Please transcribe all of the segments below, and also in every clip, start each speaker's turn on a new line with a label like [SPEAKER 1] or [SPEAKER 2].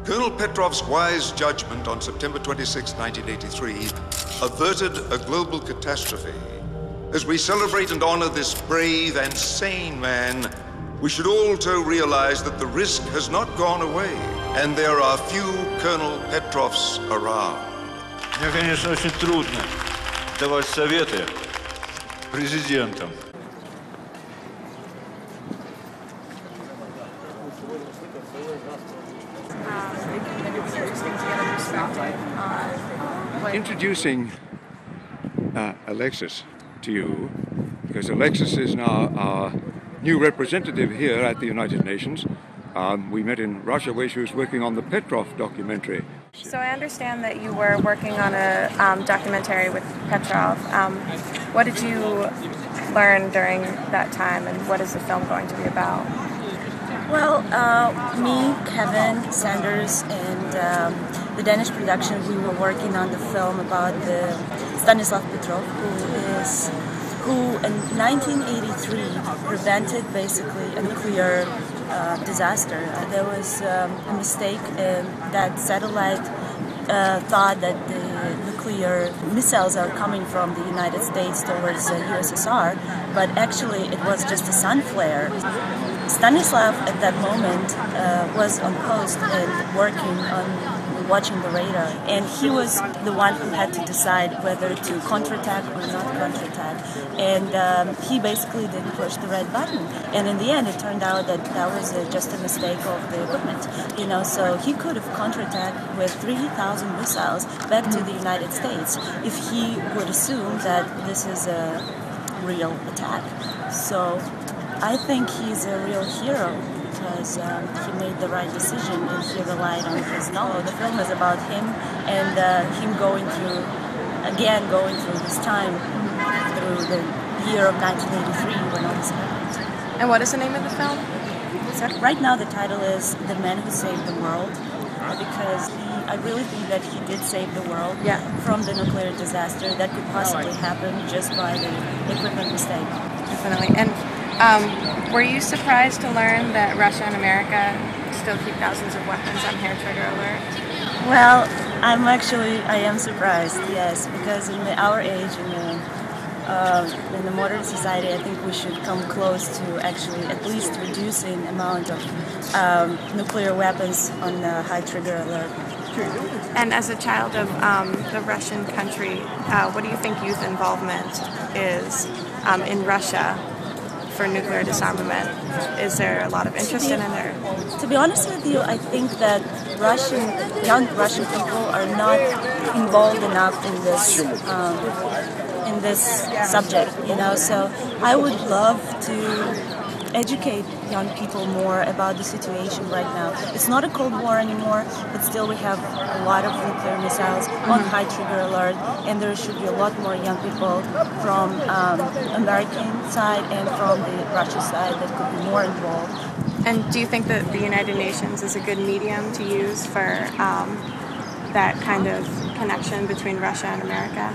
[SPEAKER 1] Colonel Petrov's wise judgment on September 26, 1983, averted a global catastrophe. As we celebrate and honor this brave and sane man, we should also realize that the risk has not gone away, and there are few Colonel Petrovs around.
[SPEAKER 2] Мне, конечно, очень трудно давать советы президентам.
[SPEAKER 3] Introducing Alexis to you, because Alexis is now our new representative here at the United Nations. We met in Russia where she was working on the Petrov documentary.
[SPEAKER 4] So I understand that you were working on a documentary with Petrov. What did you learn during that time, and what is the film going to be about?
[SPEAKER 5] Well, me, Kevin, Sanders, and the Danish production, we were working on the film about the Stanislav Petrov, who in 1983 prevented basically a nuclear disaster. There was a mistake that satellite thought that the nuclear missiles are coming from the United States towards the USSR, but actually it was just a sun flare. Stanislav at that moment was on post and working on watching the radar, and he was the one who had to decide whether to counterattack or not counterattack, and he basically didn't push the red button, and in the end it turned out that that was just a mistake of the equipment, you know, so he could have counterattacked with 3,000 missiles back to the United States if he would assume that this is a real attack. So I think he's a real hero, because he made the right decision and he relied on his knowledge. The film is about him and him going through this time, through the year of 1983 when all this happened.
[SPEAKER 4] And what is the name of the film?
[SPEAKER 5] So right now the title is The Man Who Saved the World, because I really think that he did save the world from the nuclear disaster that could possibly happen just by the equipment mistake.
[SPEAKER 4] Definitely. And were you surprised to learn that Russia and America still keep thousands of weapons on hair trigger alert?
[SPEAKER 5] Well, I am surprised, yes, because in our age, in the modern society, I think we should come close to actually at least reducing the amount of nuclear weapons on the high trigger alert.
[SPEAKER 4] And as a child of the Russian country, what do you think youth involvement is in Russia for nuclear disarmament? Is there a lot of interest in it? Or?
[SPEAKER 5] To be honest with you, I think that young Russian people are not involved enough in this subject, you know. So I would love to educate young people more about the situation right now. It's not a Cold War anymore, but still we have a lot of nuclear missiles on high trigger alert, and there should be a lot more young people from American side and from the Russian side that could be more involved.
[SPEAKER 4] And do you think that the United Nations is a good medium to use for that kind of connection between Russia and America?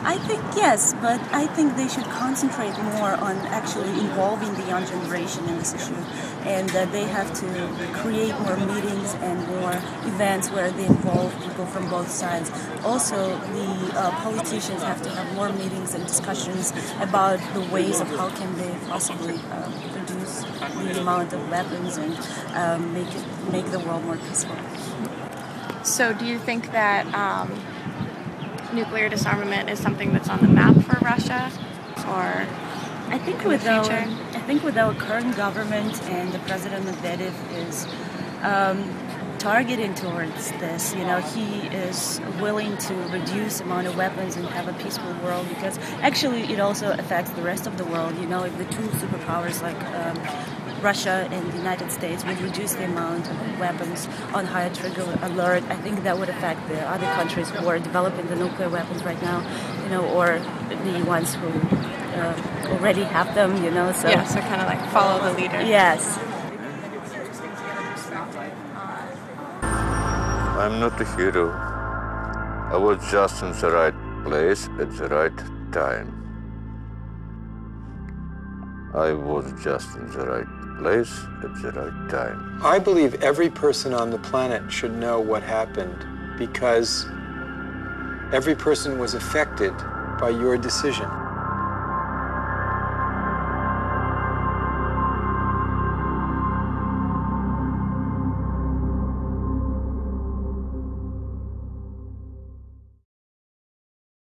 [SPEAKER 5] I think yes, but I think they should concentrate more on actually involving the young generation in this issue, and they have to create more meetings and more events where they involve people from both sides. Also, the politicians have to have more meetings and discussions about the ways of how can they possibly reduce the amount of weapons and make the world more peaceful.
[SPEAKER 4] So do you think that nuclear disarmament is something that's on the map for Russia, or
[SPEAKER 5] I think with our current government and the President Medvedev is targeting towards this. You know, he is willing to reduce the amount of weapons and have a peaceful world, because actually it also affects the rest of the world. You know, if the two superpowers like Russia and the United States would reduce the amount of weapons on higher trigger alert, I think that would affect the other countries who are developing the nuclear weapons right now, you know, or the ones who already have them, you know. So
[SPEAKER 4] yeah, so kind of like follow the leader.
[SPEAKER 5] Yes.
[SPEAKER 6] I'm not a hero. I was just in the right place at the right time. I was just in the right place at the right time.
[SPEAKER 7] I believe every person on the planet should know what happened because every person was affected by your decision.